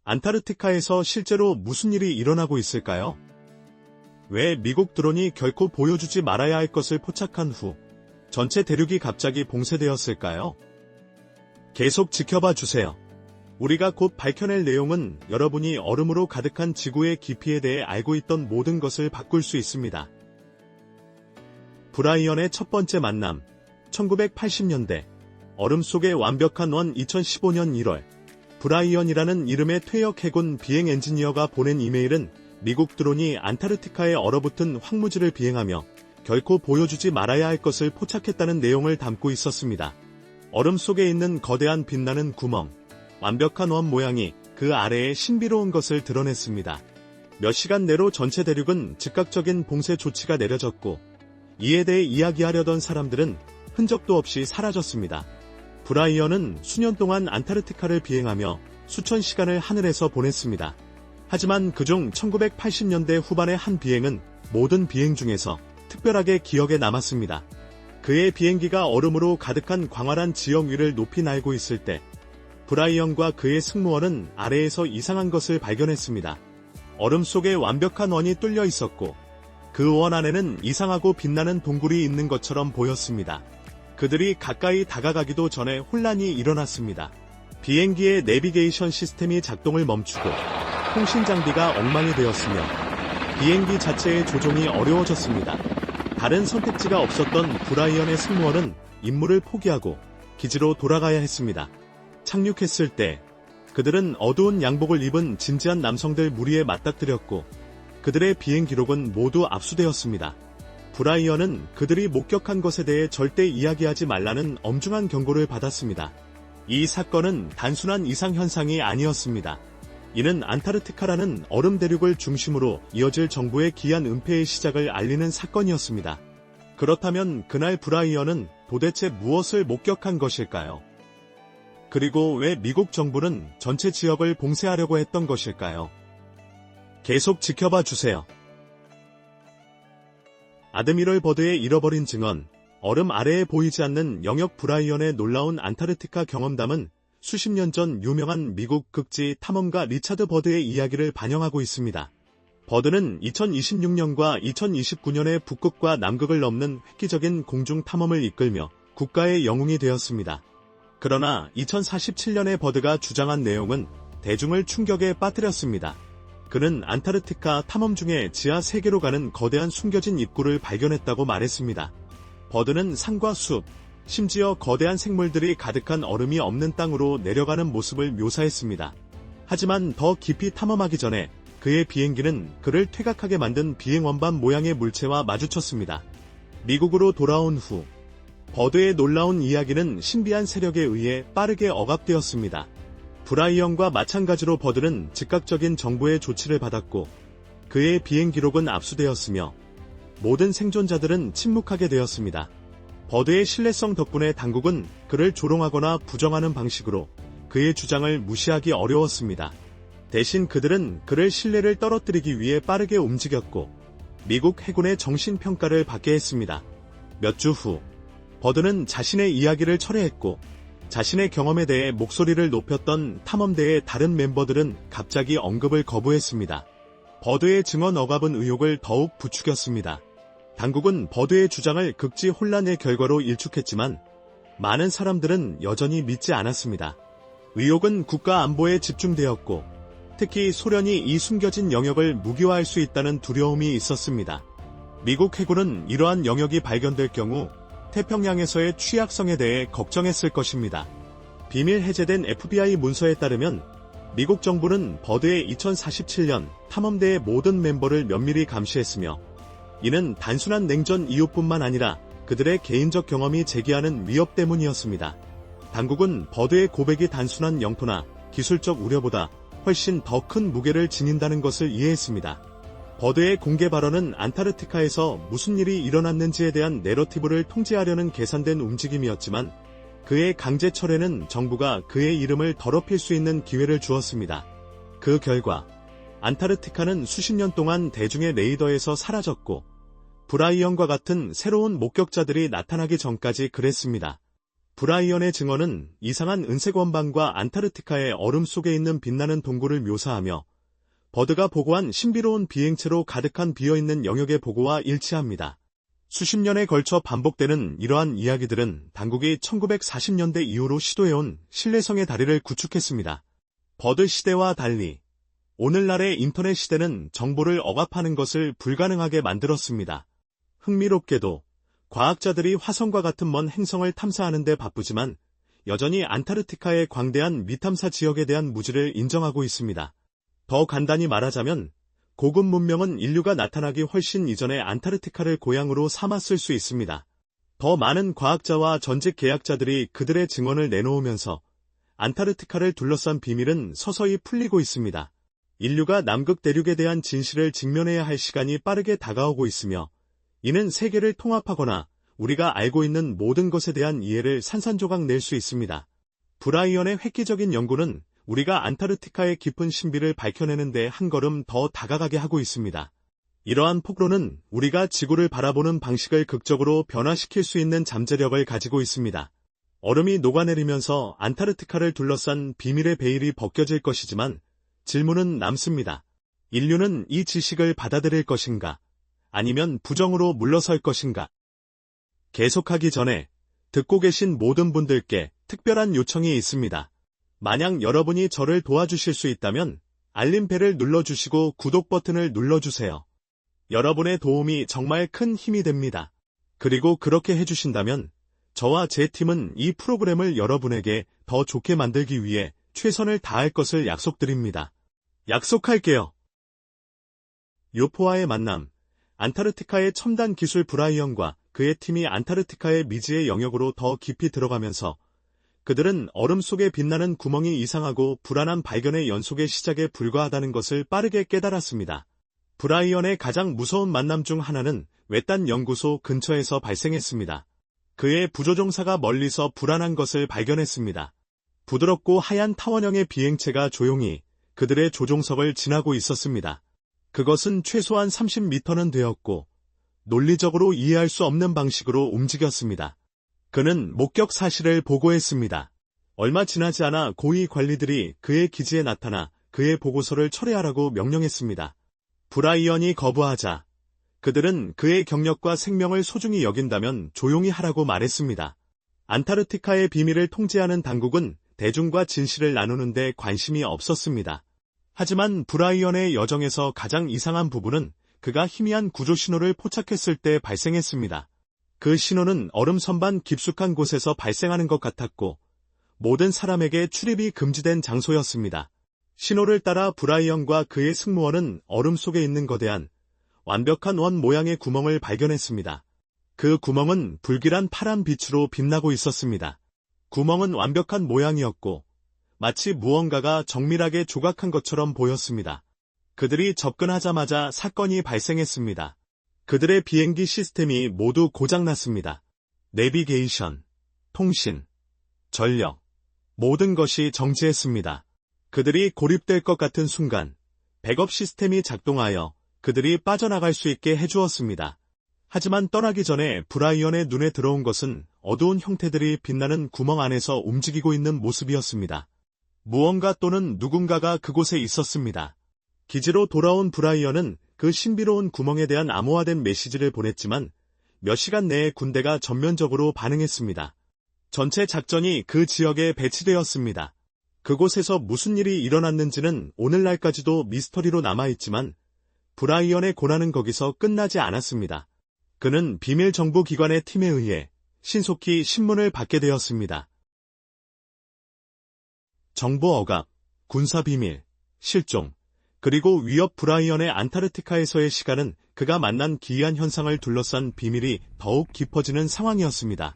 안타르티카에서 실제로 무슨 일이 일어나고 있을까요? 왜 미국 드론이 결코 보여주지 말아야 할 것을 포착한 후 전체 대륙이 갑자기 봉쇄되었을까요? 계속 지켜봐 주세요. 우리가 곧 밝혀낼 내용은 여러분이 얼음으로 가득한 지구의 깊이에 대해 알고 있던 모든 것을 바꿀 수 있습니다. 브라이언의 첫 번째 만남, 1980년대, 얼음 속의 완벽한 원 2015년 1월, 브라이언이라는 이름의 퇴역 해군 비행 엔지니어가 보낸 이메일은 미국 드론이 안타르티카에 얼어붙은 황무지를 비행하며 결코 보여주지 말아야 할 것을 포착했다는 내용을 담고 있었습니다. 얼음 속에 있는 거대한 빛나는 구멍, 완벽한 원 모양이 그 아래에 신비로운 것을 드러냈습니다. 몇 시간 내로 전체 대륙은 즉각적인 봉쇄 조치가 내려졌고 이에 대해 이야기하려던 사람들은 흔적도 없이 사라졌습니다. 브라이언은 수년 동안 안타르티카를 비행하며 수천 시간을 하늘에서 보냈습니다. 하지만 그중 1980년대 후반의 한 비행은 모든 비행 중에서 특별하게 기억에 남았습니다. 그의 비행기가 얼음으로 가득한 광활한 지형 위를 높이 날고 있을 때 브라이언과 그의 승무원은 아래에서 이상한 것을 발견했습니다. 얼음 속에 완벽한 원이 뚫려 있었고 그 원 안에는 이상하고 빛나는 동굴이 있는 것처럼 보였습니다. 그들이 가까이 다가가기도 전에 혼란이 일어났습니다. 비행기의 내비게이션 시스템이 작동을 멈추고 통신 장비가 엉망이 되었으며 비행기 자체의 조종이 어려워졌습니다. 다른 선택지가 없었던 브라이언의 승무원은 임무를 포기하고 기지로 돌아가야 했습니다. 착륙했을 때 그들은 어두운 양복을 입은 진지한 남성들 무리에 맞닥뜨렸고 그들의 비행 기록은 모두 압수되었습니다. 브라이언은 그들이 목격한 것에 대해 절대 이야기하지 말라는 엄중한 경고를 받았습니다. 이 사건은 단순한 이상현상이 아니었습니다. 이는 안타르티카라는 얼음 대륙을 중심으로 이어질 정부의 기한 은폐의 시작을 알리는 사건이었습니다. 그렇다면 그날 브라이언은 도대체 무엇을 목격한 것일까요? 그리고 왜 미국 정부는 전체 지역을 봉쇄하려고 했던 것일까요? 계속 지켜봐 주세요. 아드미럴 버드의 잃어버린 증언, 얼음 아래에 보이지 않는 영역 브라이언의 놀라운 안타르티카 경험담은 수십 년 전 유명한 미국 극지 탐험가 리차드 버드의 이야기를 반영하고 있습니다. 버드는 2026년과 2029년에 북극과 남극을 넘는 획기적인 공중 탐험을 이끌며 국가의 영웅이 되었습니다. 그러나 2047년에 버드가 주장한 내용은 대중을 충격에 빠뜨렸습니다. 그는 안타르티카 탐험 중에 지하 세계로 가는 거대한 숨겨진 입구를 발견했다고 말했습니다. 버드는 산과 숲, 심지어 거대한 생물들이 가득한 얼음이 없는 땅으로 내려가는 모습을 묘사했습니다. 하지만 더 깊이 탐험하기 전에 그의 비행기는 그를 퇴각하게 만든 비행 원반 모양의 물체와 마주쳤습니다. 미국으로 돌아온 후 버드의 놀라운 이야기는 신비한 세력에 의해 빠르게 억압되었습니다. 브라이언과 마찬가지로 버드는 즉각적인 정부의 조치를 받았고 그의 비행 기록은 압수되었으며 모든 생존자들은 침묵하게 되었습니다. 버드의 신뢰성 덕분에 당국은 그를 조롱하거나 부정하는 방식으로 그의 주장을 무시하기 어려웠습니다. 대신 그들은 그를 신뢰를 떨어뜨리기 위해 빠르게 움직였고 미국 해군의 정신평가를 받게 했습니다. 몇 주 후 버드는 자신의 이야기를 철회했고 자신의 경험에 대해 목소리를 높였던 탐험대의 다른 멤버들은 갑자기 언급을 거부했습니다. 버드의 증언 억압은 의혹을 더욱 부추겼습니다. 당국은 버드의 주장을 극지 혼란의 결과로 일축했지만 많은 사람들은 여전히 믿지 않았습니다. 의혹은 국가 안보에 집중되었고 특히 소련이 이 숨겨진 영역을 무기화할 수 있다는 두려움이 있었습니다. 미국 해군은 이러한 영역이 발견될 경우 태평양에서의 취약성에 대해 걱정했을 것입니다. 비밀 해제된 FBI 문서에 따르면 미국 정부는 버드의 2047년 탐험대의 모든 멤버를 면밀히 감시했으며 이는 단순한 냉전 이유뿐만 아니라 그들의 개인적 경험이 제기하는 위협 때문이었습니다. 당국은 버드의 고백이 단순한 영토나 기술적 우려보다 훨씬 더 큰 무게를 지닌다는 것을 이해했습니다. 버드의 공개 발언은 안타르티카에서 무슨 일이 일어났는지에 대한 내러티브를 통제하려는 계산된 움직임이었지만 그의 강제 철회는 정부가 그의 이름을 더럽힐 수 있는 기회를 주었습니다. 그 결과 안타르티카는 수십 년 동안 대중의 레이더에서 사라졌고 브라이언과 같은 새로운 목격자들이 나타나기 전까지 그랬습니다. 브라이언의 증언은 이상한 은색 원반과 안타르티카의 얼음 속에 있는 빛나는 동굴을 묘사하며 버드가 보고한 신비로운 비행체로 가득한 비어있는 영역의 보고와 일치합니다. 수십 년에 걸쳐 반복되는 이러한 이야기들은 당국이 1940년대 이후로 시도해온 신뢰성의 다리를 구축했습니다. 버드 시대와 달리 오늘날의 인터넷 시대는 정보를 억압하는 것을 불가능하게 만들었습니다. 흥미롭게도 과학자들이 화성과 같은 먼 행성을 탐사하는 데 바쁘지만 여전히 안타르티카의 광대한 미탐사 지역에 대한 무지를 인정하고 있습니다. 더 간단히 말하자면 고급 문명은 인류가 나타나기 훨씬 이전에 안타르티카를 고향으로 삼았을 수 있습니다. 더 많은 과학자와 전직 계약자들이 그들의 증언을 내놓으면서 안타르티카를 둘러싼 비밀은 서서히 풀리고 있습니다. 인류가 남극 대륙에 대한 진실을 직면해야 할 시간이 빠르게 다가오고 있으며 이는 세계를 통합하거나 우리가 알고 있는 모든 것에 대한 이해를 산산조각 낼 수 있습니다. 브라이언의 획기적인 연구는 우리가 안타르티카의 깊은 신비를 밝혀내는 데 한 걸음 더 다가가게 하고 있습니다. 이러한 폭로는 우리가 지구를 바라보는 방식을 극적으로 변화시킬 수 있는 잠재력을 가지고 있습니다. 얼음이 녹아내리면서 안타르티카를 둘러싼 비밀의 베일이 벗겨질 것이지만 질문은 남습니다. 인류는 이 지식을 받아들일 것인가? 아니면 부정으로 물러설 것인가? 계속하기 전에 듣고 계신 모든 분들께 특별한 요청이 있습니다. 만약 여러분이 저를 도와주실 수 있다면 알림벨을 눌러주시고 구독 버튼을 눌러주세요. 여러분의 도움이 정말 큰 힘이 됩니다. 그리고 그렇게 해주신다면 저와 제 팀은 이 프로그램을 여러분에게 더 좋게 만들기 위해 최선을 다할 것을 약속드립니다. 약속할게요. 요포와의 만남. 안타르티카의 첨단 기술 브라이언과 그의 팀이 안타르티카의 미지의 영역으로 더 깊이 들어가면서 그들은 얼음 속에 빛나는 구멍이 이상하고 불안한 발견의 연속의 시작에 불과하다는 것을 빠르게 깨달았습니다. 브라이언의 가장 무서운 만남 중 하나는 외딴 연구소 근처에서 발생했습니다. 그의 부조종사가 멀리서 불안한 것을 발견했습니다. 부드럽고 하얀 타원형의 비행체가 조용히 그들의 조종석을 지나고 있었습니다. 그것은 최소한 30m는 되었고 논리적으로 이해할 수 없는 방식으로 움직였습니다. 그는 목격 사실을 보고했습니다. 얼마 지나지 않아 고위 관리들이 그의 기지에 나타나 그의 보고서를 철회하라고 명령했습니다. 브라이언이 거부하자 그들은 그의 경력과 생명을 소중히 여긴다면 조용히 하라고 말했습니다. 안타르티카의 비밀을 통제하는 당국은 대중과 진실을 나누는 데 관심이 없었습니다. 하지만 브라이언의 여정에서 가장 이상한 부분은 그가 희미한 구조 신호를 포착했을 때 발생했습니다. 그 신호는 얼음 선반 깊숙한 곳에서 발생하는 것 같았고 모든 사람에게 출입이 금지된 장소였습니다. 신호를 따라 브라이언과 그의 승무원은 얼음 속에 있는 거대한 완벽한 원 모양의 구멍을 발견했습니다. 그 구멍은 불길한 파란 빛으로 빛나고 있었습니다. 구멍은 완벽한 모양이었고 마치 무언가가 정밀하게 조각한 것처럼 보였습니다. 그들이 접근하자마자 사건이 발생했습니다. 그들의 비행기 시스템이 모두 고장났습니다. 내비게이션, 통신, 전력, 모든 것이 정지했습니다. 그들이 고립될 것 같은 순간 백업 시스템이 작동하여 그들이 빠져나갈 수 있게 해주었습니다. 하지만 떠나기 전에 브라이언의 눈에 들어온 것은 어두운 형태들이 빛나는 구멍 안에서 움직이고 있는 모습이었습니다. 무언가 또는 누군가가 그곳에 있었습니다. 기지로 돌아온 브라이언은 그 신비로운 구멍에 대한 암호화된 메시지를 보냈지만 몇 시간 내에 군대가 전면적으로 반응했습니다. 전체 작전이 그 지역에 배치되었습니다. 그곳에서 무슨 일이 일어났는지는 오늘날까지도 미스터리로 남아있지만 브라이언의 고난은 거기서 끝나지 않았습니다. 그는 비밀 정부 기관의 팀에 의해 신속히 신문을 받게 되었습니다. 정보 억압, 군사 비밀, 실종, 그리고 위협. 브라이언의 안타르티카에서의 시간은 그가 만난 기이한 현상을 둘러싼 비밀이 더욱 깊어지는 상황이었습니다.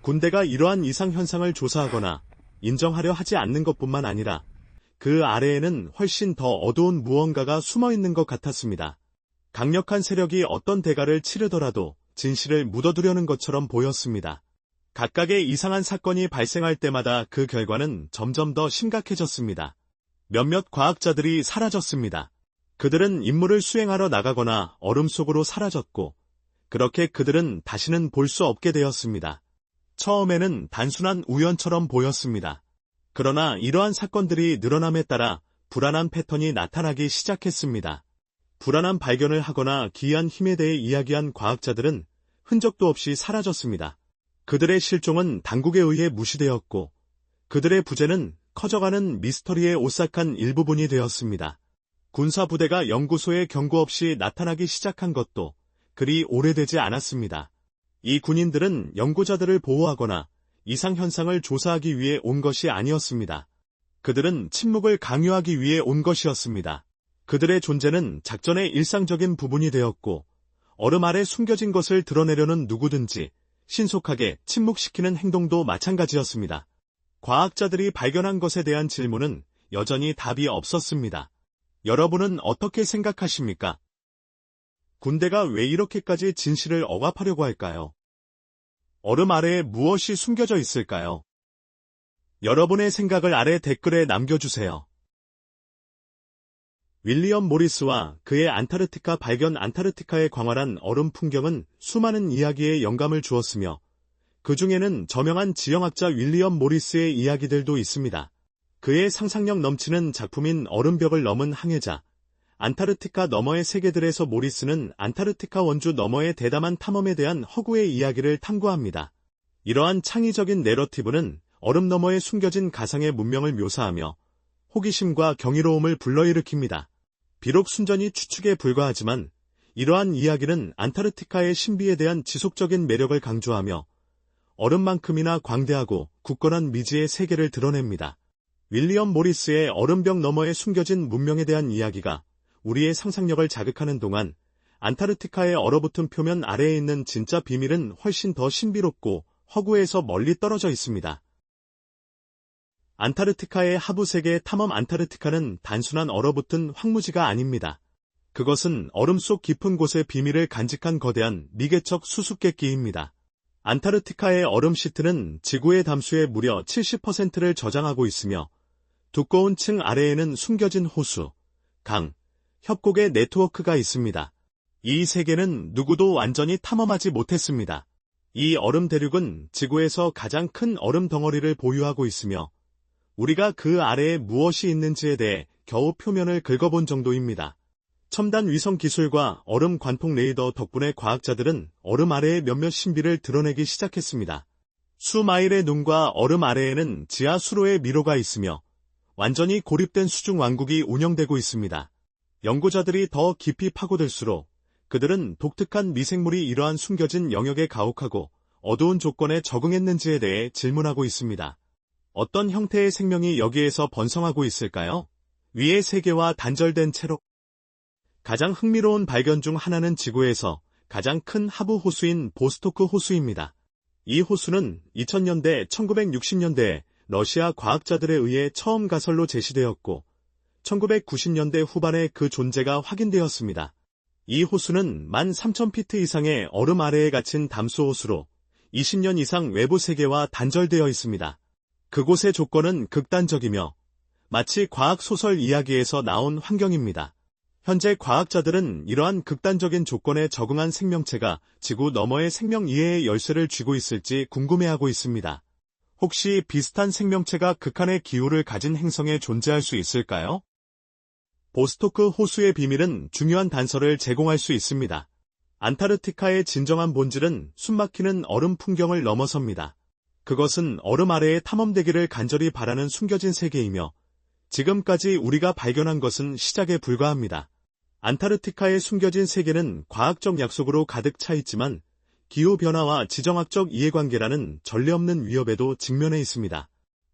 군대가 이러한 이상 현상을 조사하거나 인정하려 하지 않는 것뿐만 아니라 그 아래에는 훨씬 더 어두운 무언가가 숨어있는 것 같았습니다. 강력한 세력이 어떤 대가를 치르더라도 진실을 묻어두려는 것처럼 보였습니다. 각각의 이상한 사건이 발생할 때마다 그 결과는 점점 더 심각해졌습니다. 몇몇 과학자들이 사라졌습니다. 그들은 임무를 수행하러 나가거나 얼음 속으로 사라졌고 그렇게 그들은 다시는 볼 수 없게 되었습니다. 처음에는 단순한 우연처럼 보였습니다. 그러나 이러한 사건들이 늘어남에 따라 불안한 패턴이 나타나기 시작했습니다. 불안한 발견을 하거나 기이한 힘에 대해 이야기한 과학자들은 흔적도 없이 사라졌습니다. 그들의 실종은 당국에 의해 무시되었고 그들의 부재는 커져가는 미스터리의 오싹한 일부분이 되었습니다. 군사부대가 연구소에 경고 없이 나타나기 시작한 것도 그리 오래되지 않았습니다. 이 군인들은 연구자들을 보호하거나 이상현상을 조사하기 위해 온 것이 아니었습니다. 그들은 침묵을 강요하기 위해 온 것이었습니다. 그들의 존재는 작전의 일상적인 부분이 되었고 얼음 아래 숨겨진 것을 드러내려는 누구든지 신속하게 침묵시키는 행동도 마찬가지였습니다. 과학자들이 발견한 것에 대한 질문은 여전히 답이 없었습니다. 여러분은 어떻게 생각하십니까? 군대가 왜 이렇게까지 진실을 억압하려고 할까요? 얼음 아래에 무엇이 숨겨져 있을까요? 여러분의 생각을 아래 댓글에 남겨주세요. 윌리엄 모리스와 그의 안타르티카 발견. 안타르티카의 광활한 얼음 풍경은 수많은 이야기에 영감을 주었으며 그 중에는 저명한 지형학자 윌리엄 모리스의 이야기들도 있습니다. 그의 상상력 넘치는 작품인 얼음벽을 넘은 항해자, 안타르티카 너머의 세계들에서 모리스는 안타르티카 원주 너머의 대담한 탐험에 대한 허구의 이야기를 탐구합니다. 이러한 창의적인 내러티브는 얼음 너머에 숨겨진 가상의 문명을 묘사하며 호기심과 경이로움을 불러일으킵니다. 비록 순전히 추측에 불과하지만 이러한 이야기는 안타르티카의 신비에 대한 지속적인 매력을 강조하며 얼음만큼이나 광대하고 굳건한 미지의 세계를 드러냅니다. 윌리엄 모리스의 얼음벽 너머에 숨겨진 문명에 대한 이야기가 우리의 상상력을 자극하는 동안 안타르티카의 얼어붙은 표면 아래에 있는 진짜 비밀은 훨씬 더 신비롭고 허구에서 멀리 떨어져 있습니다. 안타르티카의 하부 세계의 탐험. 안타르티카는 단순한 얼어붙은 황무지가 아닙니다. 그것은 얼음 속 깊은 곳의 비밀을 간직한 거대한 미개척 수수께끼입니다. 안타르티카의 얼음 시트는 지구의 담수의 무려 70%를 저장하고 있으며 두꺼운 층 아래에는 숨겨진 호수, 강, 협곡의 네트워크가 있습니다. 이 세계는 누구도 완전히 탐험하지 못했습니다. 이 얼음 대륙은 지구에서 가장 큰 얼음 덩어리를 보유하고 있으며 우리가 그 아래에 무엇이 있는지에 대해 겨우 표면을 긁어본 정도입니다. 첨단 위성 기술과 얼음 관통 레이더 덕분에 과학자들은 얼음 아래의 몇몇 신비를 드러내기 시작했습니다. 수마일의 눈과 얼음 아래에는 지하 수로의 미로가 있으며 완전히 고립된 수중 왕국이 운영되고 있습니다. 연구자들이 더 깊이 파고들수록 그들은 독특한 미생물이 이러한 숨겨진 영역에 가혹하고 어두운 조건에 적응했는지에 대해 질문하고 있습니다. 어떤 형태의 생명이 여기에서 번성하고 있을까요? 위의 세계와 단절된 채로 가장 흥미로운 발견 중 하나는 지구에서 가장 큰 하부 호수인 보스토크 호수입니다. 이 호수는 2000년대, 1960년대에 러시아 과학자들에 의해 처음 가설로 제시되었고 1990년대 후반에 그 존재가 확인되었습니다. 이 호수는 13,000피트 이상의 얼음 아래에 갇힌 담수 호수로 20년 이상 외부 세계와 단절되어 있습니다. 그곳의 조건은 극단적이며 마치 과학 소설 이야기에서 나온 환경입니다. 현재 과학자들은 이러한 극단적인 조건에 적응한 생명체가 지구 너머의 생명 이해의 열쇠를 쥐고 있을지 궁금해하고 있습니다. 혹시 비슷한 생명체가 극한의 기후를 가진 행성에 존재할 수 있을까요? 보스토크 호수의 비밀은 중요한 단서를 제공할 수 있습니다. 안타르티카의 진정한 본질은 숨막히는 얼음 풍경을 넘어섭니다. 그것은 얼음 아래의 탐험되기를 간절히 바라는 숨겨진 세계이며 지금까지 우리가 발견한 것은 시작에 불과합니다. 안타르티카의 숨겨진 세계는 과학적 약속으로 가득 차 있지만 기후변화와 지정학적 이해관계라는 전례 없는 위협에도 직면해 있습니다.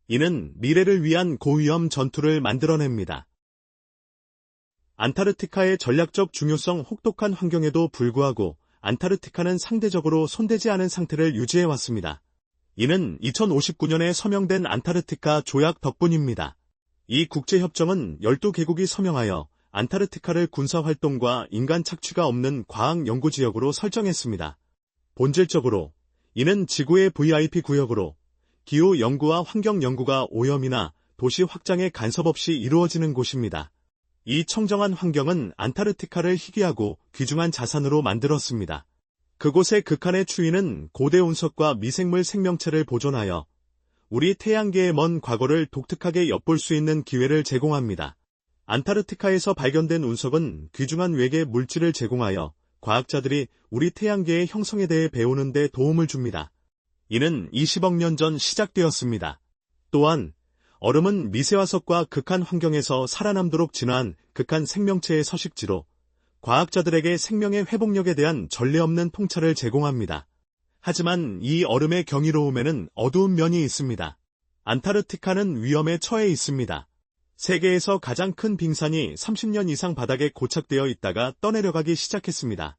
이는 미래를 위한 고위험 전투를 만들어냅니다. 안타르티카의 전략적 중요성. 혹독한 환경에도 불구하고 안타르티카는 상대적으로 손대지 않은 상태를 유지해왔습니다. 이는 2059년에 서명된 안타르티카 조약 덕분입니다. 이 국제협정은 12개국이 서명하여 안타르티카를 군사활동과 인간 착취가 없는 과학 연구지역으로 설정했습니다. 본질적으로 이는 지구의 VIP 구역으로 기후 연구와 환경 연구가 오염이나 도시 확장에 간섭 없이 이루어지는 곳입니다. 이 청정한 환경은 안타르티카를 희귀하고 귀중한 자산으로 만들었습니다. 그곳의 극한의 추위는 고대 운석과 미생물 생명체를 보존하여 우리 태양계의 먼 과거를 독특하게 엿볼 수 있는 기회를 제공합니다. 안타르티카에서 발견된 운석은 귀중한 외계 물질을 제공하여 과학자들이 우리 태양계의 형성에 대해 배우는 데 도움을 줍니다. 이는 20억 년 전 시작되었습니다. 또한 얼음은 미세화석과 극한 환경에서 살아남도록 진화한 극한 생명체의 서식지로 과학자들에게 생명의 회복력에 대한 전례 없는 통찰을 제공합니다. 하지만 이 얼음의 경이로움에는 어두운 면이 있습니다. 안타르티카는 위험에 처해 있습니다. 세계에서 가장 큰 빙산이 30년 이상 바닥에 고착되어 있다가 떠내려가기 시작했습니다.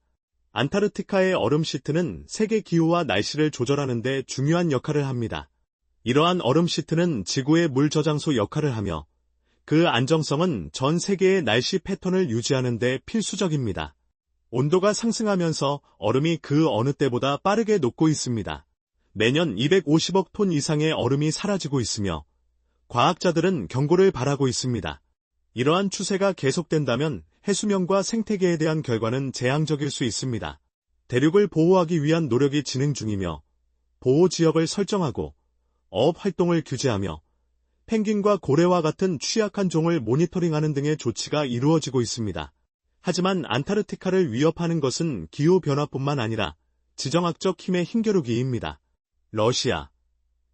안타르티카의 얼음 시트는 세계 기후와 날씨를 조절하는 데 중요한 역할을 합니다. 이러한 얼음 시트는 지구의 물 저장소 역할을 하며 그 안정성은 전 세계의 날씨 패턴을 유지하는 데 필수적입니다. 온도가 상승하면서 얼음이 그 어느 때보다 빠르게 녹고 있습니다. 매년 250억 톤 이상의 얼음이 사라지고 있으며 과학자들은 경고를 바라고 있습니다. 이러한 추세가 계속된다면 해수면과 생태계에 대한 결과는 재앙적일 수 있습니다. 대륙을 보호하기 위한 노력이 진행 중이며 보호지역을 설정하고 어업 활동을 규제하며 펭귄과 고래와 같은 취약한 종을 모니터링하는 등의 조치가 이루어지고 있습니다. 하지만 안타르티카를 위협하는 것은 기후변화뿐만 아니라 지정학적 힘의 힘겨루기입니다. 러시아,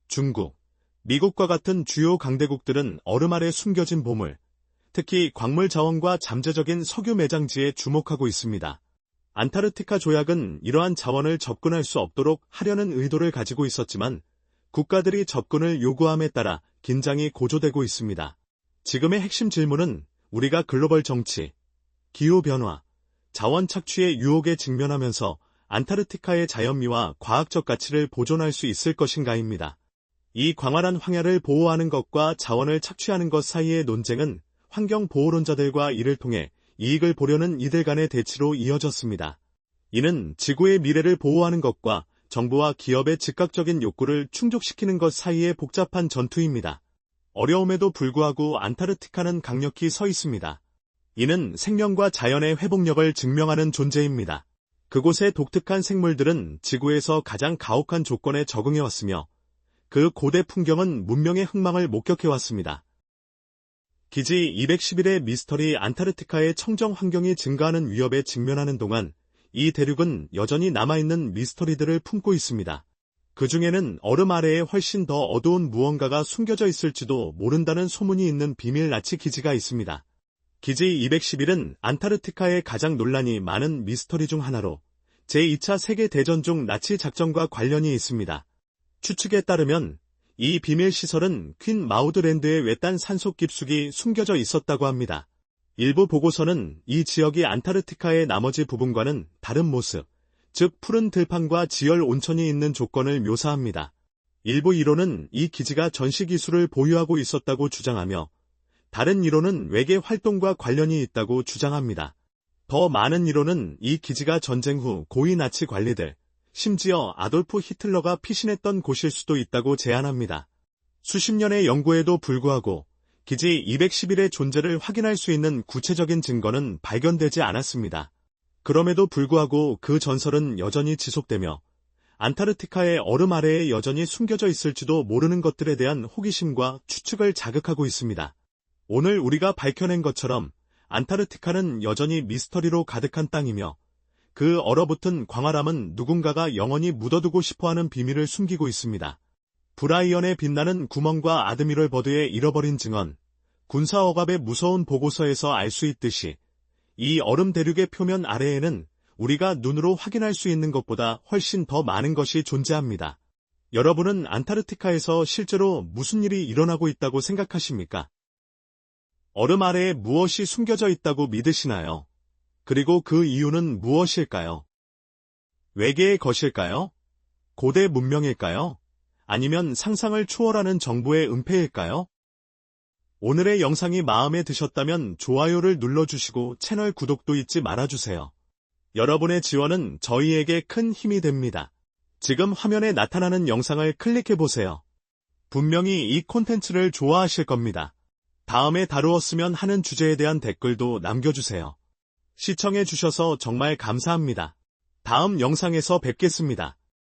중국, 미국과 같은 주요 강대국들은 얼음 아래 숨겨진 보물, 특히 광물 자원과 잠재적인 석유 매장지에 주목하고 있습니다. 안타르티카 조약은 이러한 자원을 접근할 수 없도록 하려는 의도를 가지고 있었지만 국가들이 접근을 요구함에 따라 긴장이 고조되고 있습니다. 지금의 핵심 질문은 우리가 글로벌 정치, 기후변화, 자원 착취의 유혹에 직면하면서 안타르티카의 자연미와 과학적 가치를 보존할 수 있을 것인가입니다. 이 광활한 황야를 보호하는 것과 자원을 착취하는 것 사이의 논쟁은 환경보호론자들과 이를 통해 이익을 보려는 이들 간의 대치로 이어졌습니다. 이는 지구의 미래를 보호하는 것과 정부와 기업의 즉각적인 욕구를 충족시키는 것 사이의 복잡한 전투입니다. 어려움에도 불구하고 안타르티카는 강력히 서 있습니다. 이는 생명과 자연의 회복력을 증명하는 존재입니다. 그곳의 독특한 생물들은 지구에서 가장 가혹한 조건에 적응해왔으며 그 고대 풍경은 문명의 흥망을 목격해왔습니다. 기지 211의 미스터리 안타르티카의 청정 환경이 증가하는 위협에 직면하는 동안 이 대륙은 여전히 남아있는 미스터리들을 품고 있습니다. 그 중에는 얼음 아래에 훨씬 더 어두운 무언가가 숨겨져 있을지도 모른다는 소문이 있는 비밀 나치 기지가 있습니다. 기지 211은 안타르티카의 가장 논란이 많은 미스터리 중 하나로 제2차 세계대전 중 나치 작전과 관련이 있습니다. 추측에 따르면 이 비밀 시설은 퀸 마우드랜드의 외딴 산속 깊숙이 숨겨져 있었다고 합니다. 일부 보고서는 이 지역이 안타르티카의 나머지 부분과는 다른 모습, 즉 푸른 들판과 지열 온천이 있는 조건을 묘사합니다. 일부 이론은 이 기지가 전시 기술을 보유하고 있었다고 주장하며 다른 이론은 외계 활동과 관련이 있다고 주장합니다. 더 많은 이론은 이 기지가 전쟁 후 고위 나치 관리들, 심지어 아돌프 히틀러가 피신했던 곳일 수도 있다고 제안합니다. 수십 년의 연구에도 불구하고 기지 211의 존재를 확인할 수 있는 구체적인 증거는 발견되지 않았습니다. 그럼에도 불구하고 그 전설은 여전히 지속되며 안타르티카의 얼음 아래에 여전히 숨겨져 있을지도 모르는 것들에 대한 호기심과 추측을 자극하고 있습니다. 오늘 우리가 밝혀낸 것처럼 안타르티카는 여전히 미스터리로 가득한 땅이며 그 얼어붙은 광활함은 누군가가 영원히 묻어두고 싶어하는 비밀을 숨기고 있습니다. 브라이언의 빛나는 구멍과 아드미럴 버드의 잃어버린 증언, 군사 억압의 무서운 보고서에서 알 수 있듯이 이 얼음 대륙의 표면 아래에는 우리가 눈으로 확인할 수 있는 것보다 훨씬 더 많은 것이 존재합니다. 여러분은 안타르티카에서 실제로 무슨 일이 일어나고 있다고 생각하십니까? 얼음 아래에 무엇이 숨겨져 있다고 믿으시나요? 그리고 그 이유는 무엇일까요? 외계의 것일까요? 고대 문명일까요? 아니면 상상을 초월하는 정보의 은폐일까요? 오늘의 영상이 마음에 드셨다면 좋아요를 눌러주시고 채널 구독도 잊지 말아주세요. 여러분의 지원은 저희에게 큰 힘이 됩니다. 지금 화면에 나타나는 영상을 클릭해보세요. 분명히 이 콘텐츠를 좋아하실 겁니다. 다음에 다루었으면 하는 주제에 대한 댓글도 남겨주세요. 시청해주셔서 정말 감사합니다. 다음 영상에서 뵙겠습니다.